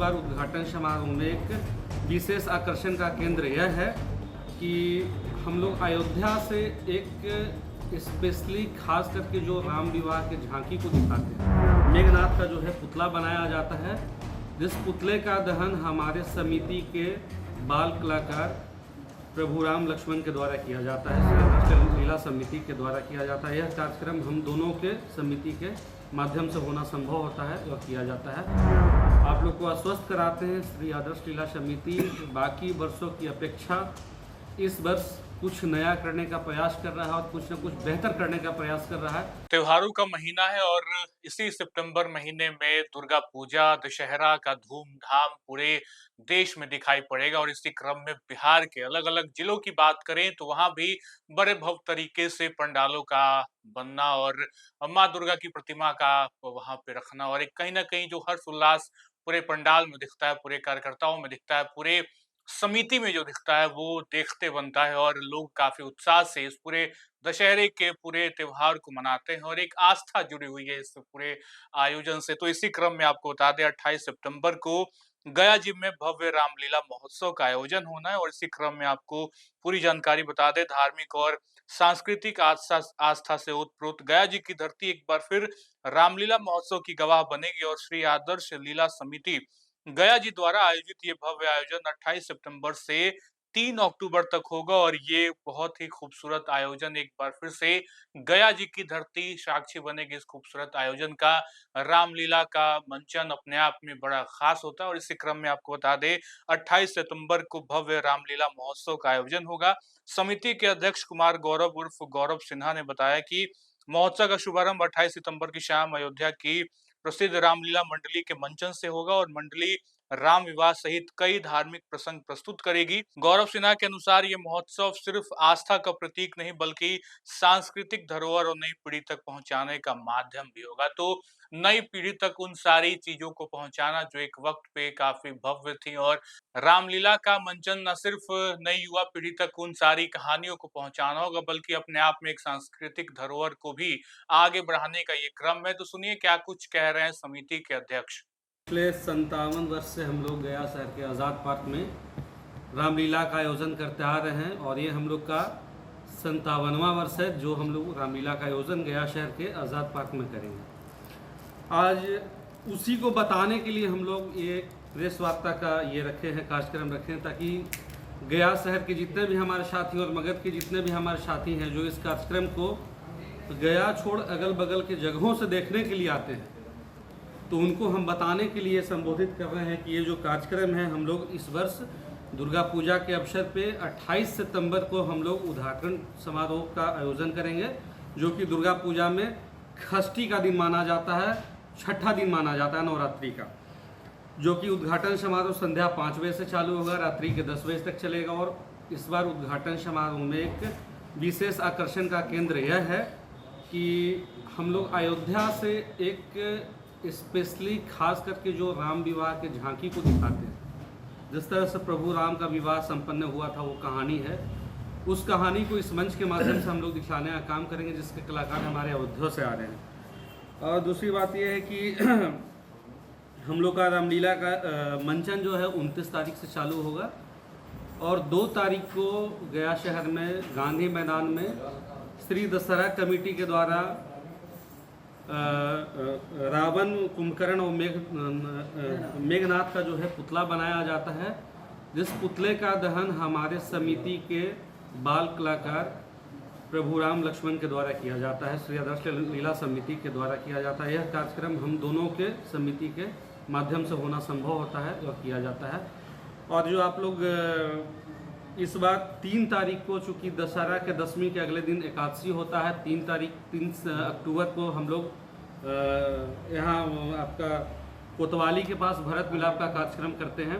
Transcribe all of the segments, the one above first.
बार उद्घाटन समारोह में एक विशेष आकर्षण का केंद्र यह है कि हम लोग अयोध्या से एक स्पेशली खास करके जो राम विवाह के झांकी को दिखाते हैं, मेघनाथ का जो है पुतला बनाया जाता है, जिस पुतले का दहन हमारे समिति के बाल कलाकार प्रभु राम लक्ष्मण के द्वारा किया जाता है, श्री लीला समिति के द्वारा किया जाता है। यह कार्यक्रम हम दोनों के समिति के माध्यम से होना संभव होता है और किया जाता है। आप लोग को आश्वस्त कराते हैं, श्री आदर्श लीला समिति बाकी वर्षों की अपेक्षा इस वर्ष कुछ नया करने का प्रयास कर रहा है और कुछ न कुछ बेहतर करने का प्रयास कर रहा है। त्योहारों का महीना है और इसी सितंबर महीने में दुर्गा पूजा, दशहरा का धूमधाम पूरे देश में दिखाई पड़ेगा और इसी क्रम में बिहार के अलग-अलग जिलों की बात करें तो वहां भी बड़े भव्य तरीके से पंडालों का बनना और माँ दुर्गा की प्रतिमा का वहां पे रखना और एक कहीं ना कहीं जो हर्ष उल्लास पूरे पंडाल में दिखता है, पूरे कार्यकर्ताओं में दिखता है, पूरे समिति में जो दिखता है वो देखते बनता है और लोग काफी उत्साह से इस पूरे दशहरे के पूरे त्योहार को मनाते हैं और एक आस्था जुड़ी हुई है इस पूरे आयोजन से। तो इसी क्रम में आपको बता दें 28 सितंबर को गया जी में भव्य रामलीला महोत्सव का आयोजन होना है और इसी क्रम में आपको पूरी जानकारी बता दें। धार्मिक और सांस्कृतिक आस्था आस्था से ओतप्रोत गया जी की धरती एक बार फिर रामलीला महोत्सव की गवाह बनेगी और श्री आदर्श लीला समिति गया जी द्वारा आयोजित ये भव्य आयोजन 28 सितंबर से 3 अक्टूबर तक होगा और ये बहुत ही खूबसूरत आयोजन एक बार फिर से गया जी की धरती साक्षी बनेगी इस खूबसूरत आयोजन का। रामलीला का मंचन अपने आप में बड़ा खास होता है और इसी क्रम में आपको बता दें 28 सितंबर को भव्य रामलीला महोत्सव का आयोजन होगा। समिति के अध्यक्ष कुमार गौरव उर्फ गौरव सिन्हा ने बताया कि महोत्सव का शुभारंभ 28 सितंबर की शाम अयोध्या की प्रसिद्ध रामलीला मंडली के मंचन से होगा और मंडली राम विवाह सहित कई धार्मिक प्रसंग प्रस्तुत करेगी। गौरव सिन्हा के अनुसार ये महोत्सव सिर्फ आस्था का प्रतीक नहीं बल्कि सांस्कृतिक धरोहर और नई पीढ़ी तक पहुंचाने का माध्यम भी होगा। तो नई पीढ़ी तक उन सारी चीजों को पहुंचाना जो एक वक्त पे काफी भव्य थी और रामलीला का मंचन न सिर्फ नई युवा पीढ़ी तक उन सारी कहानियों को पहुंचाना होगा बल्कि अपने आप में एक सांस्कृतिक धरोहर को भी आगे बढ़ाने का ये क्रम है। तो सुनिए क्या कुछ कह रहे हैं समिति के अध्यक्ष। पिछले 57 वर्ष से हम लोग गया शहर के आज़ाद पार्क में रामलीला का आयोजन करते आ रहे हैं और ये हम लोग का 57वां वर्ष है जो हम लोग रामलीला का आयोजन गया शहर के आज़ाद पार्क में करेंगे। आज उसी को बताने के लिए हम लोग ये प्रेस वार्ता का ये रखे हैं, कार्यक्रम रखे हैं, ताकि गया शहर के जितने भी हमारे साथी और मगध के जितने भी हमारे साथी हैं जो इस कार्यक्रम को गया छोड़ अगल बगल के जगहों से देखने के लिए आते हैं, तो उनको हम बताने के लिए संबोधित कर रहे हैं कि ये जो कार्यक्रम है हम लोग इस वर्ष दुर्गा पूजा के अवसर पे 28 सितंबर को हम लोग उद्घाटन समारोह का आयोजन करेंगे, जो कि दुर्गा पूजा में षष्ठी का दिन माना जाता है, छठा दिन माना जाता है नवरात्रि का, जो कि उद्घाटन समारोह संध्या 5 बजे से चालू होगा, रात्रि के 10 बजे तक चलेगा। और इस बार उद्घाटन समारोह में एक विशेष आकर्षण का केंद्र यह है कि हम लोग अयोध्या से एक स्पेशली खास करके जो राम विवाह के झांकी को दिखाते हैं, जिस तरह से प्रभु राम का विवाह संपन्न हुआ था वो कहानी है, उस कहानी को इस मंच के माध्यम से हम लोग दिखाने का काम करेंगे, जिसके कलाकार हमारे अयोध्या से आ रहे हैं। और दूसरी बात यह है कि हम लोग का रामलीला का मंचन जो है 29 तारीख से चालू होगा और 2 तारीख को गया शहर में गांधी मैदान में श्री दशहरा कमेटी के द्वारा रावण, कुंभकर्ण और मेघनाथ का जो है पुतला बनाया जाता है, जिस पुतले का दहन हमारे समिति के बाल कलाकार प्रभु राम लक्ष्मण के द्वारा किया जाता है, श्री आदर्श लीला समिति के द्वारा किया जाता है। यह कार्यक्रम हम दोनों के समिति के माध्यम से होना संभव होता है और किया जाता है। और जो आप लोग इस बार 3 तारीख को, चूँकि दशहरा के 10वीं के अगले दिन एकादशी होता है, 3 अक्टूबर को हम लोग यहाँ आपका कोतवाली के पास भरत मिलाप का कार्यक्रम करते हैं,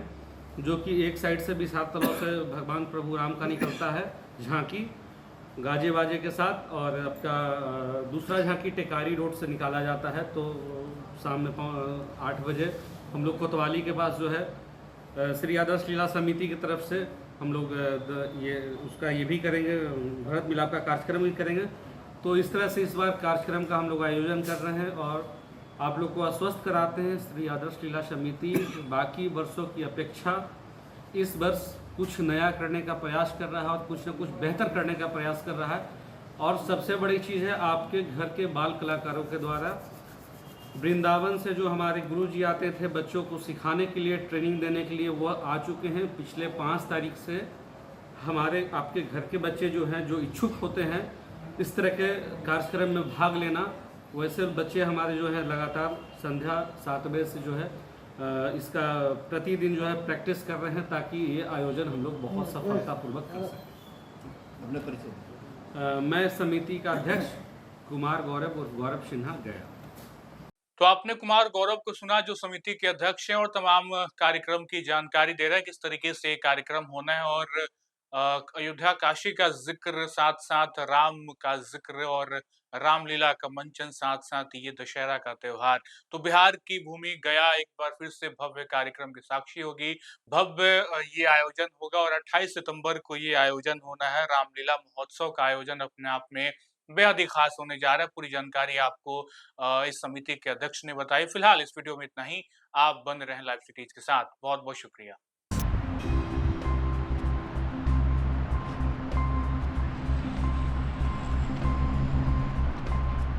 जो कि एक साइड से विशाल तलाव से भगवान प्रभु राम का निकलता है झांकी गाजे बाजे के साथ, और आपका दूसरा झांकी टेकारी रोड से निकाला जाता है। तो शाम में 8 बजे हम लोग कोतवाली के पास जो है श्री आदर्श लीला समिति की तरफ से हम लोग ये भी करेंगे, भरत मिलाप का कार्यक्रम भी करेंगे। तो इस तरह से इस बार कार्यक्रम का हम लोग आयोजन कर रहे हैं और आप लोग को आश्वस्त कराते हैं श्री आदर्श लीला समिति बाकी वर्षों की अपेक्षा इस वर्ष कुछ नया करने का प्रयास कर रहा है और कुछ न कुछ बेहतर करने का प्रयास कर रहा है। और सबसे बड़ी चीज़ है आपके घर के बाल कलाकारों के द्वारा वृंदावन से जो हमारे गुरु जी आते थे बच्चों को सिखाने के लिए, ट्रेनिंग देने के लिए, वह आ चुके हैं। पिछले 5 तारीख से हमारे आपके घर के बच्चे जो हैं, जो इच्छुक होते हैं इस तरह के कार्यक्रम में भाग लेना, वैसे बच्चे हमारे जो है लगातार संध्या 7 बजे से जो है इसका प्रतिदिन जो है प्रैक्टिस कर रहे हैं, ताकि ये आयोजन हम लोग बहुत सफलतापूर्वक कर सकें। अपने परिचय। मैं समिति का अध्यक्ष कुमार गौरव और गौरव सिन्हा गया। तो आपने कुमार गौरव को सुना, जो समिति के अध्यक्ष हैं और तमाम कार्यक्रम की जानकारी दे रहे हैं, किस तरीके से कार्यक्रम होना है और अयोध्या काशी का जिक्र, साथ साथ राम का जिक्र और रामलीला का मंचन, साथ साथ ये दशहरा का त्योहार। तो बिहार की भूमि गया एक बार फिर से भव्य कार्यक्रम की साक्षी होगी। भव्य ये आयोजन होगा और 28 सितंबर को ये आयोजन होना है। रामलीला महोत्सव का आयोजन अपने आप में बेहद ही खास होने जा रहा है। पूरी जानकारी आपको इस समिति के अध्यक्ष ने बताई। फिलहाल इस वीडियो में इतना ही। आप बने रहें लाइव सिटीज के साथ। बहुत बहुत शुक्रिया।